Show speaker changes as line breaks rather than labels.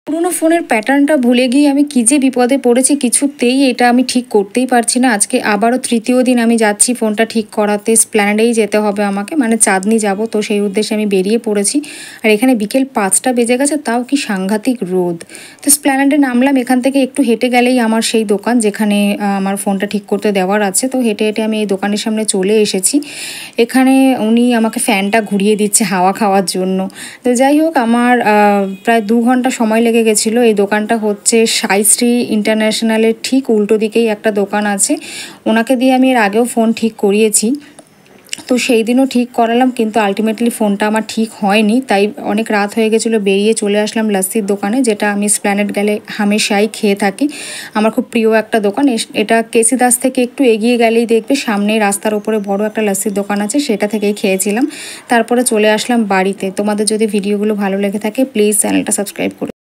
পুরোনো ফোনের প্যাটার্নটা ভুলে গিয়ে আমি কী যে বিপদে পড়েছি, কিছুতেই এটা আমি ঠিক করতেই পারছি না। আজকে আবারও তৃতীয় দিন আমি যাচ্ছি ফোনটা ঠিক করাতে। এসপ্ল্যানেডেই যেতে হবে আমাকে, মানে চাঁদনি যাব, তো সেই উদ্দেশ্যে আমি বেরিয়ে পড়েছি। আর এখানে বিকেল 5টা বেজে গেছে, তাও কি সাংঘাতিক রোদ। তো এসপ্ল্যানেডে নামলাম, এখান থেকে একটু হেঁটে গেলেই আমার সেই দোকান যেখানে আমার ফোনটা ঠিক করতে দেওয়ার আছে। তো হেঁটে হেঁটে আমি এই দোকানের সামনে চলে এসেছি। এখানে উনি আমাকে ফ্যানটা ঘুরিয়ে দিচ্ছে হাওয়া খাওয়ার জন্য। তো যাই হোক, আমার প্রায় 2 ঘন্টা সময় লেগে গেছিলো। এই দোকানটা হচ্ছে সাইশ্রী ইন্টারন্যাশনালের ঠিক উল্টো দিকেই একটা দোকান আছে। ওনাকে দিয়ে আমি এর আগেও ফোন ঠিক করিয়েছি, তো সেই দিনও ঠিক করালাম, কিন্তু আলটিমেটলি ফোনটা আমার ঠিক হয়নি। তাই অনেক রাত হয়ে গেছিলো, বেরিয়ে চলে আসলাম লাস্সির দোকানে, যেটা আমি এসপ্ল্যানেড গেলে হামেশাই খেয়ে থাকি। আমার খুব প্রিয় একটা দোকান। এটা কেসি দাস থেকে একটু এগিয়ে গেলেই দেখবে সামনেই রাস্তার ওপরে বড় একটা লাস্সির দোকান আছে, সেটা থেকেই খেয়েছিলাম। তারপরে চলে আসলাম বাড়িতে। তোমাদের যদি ভিডিওগুলো ভালো লেগে থাকে প্লিজ চ্যানেলটা সাবস্ক্রাইব করো।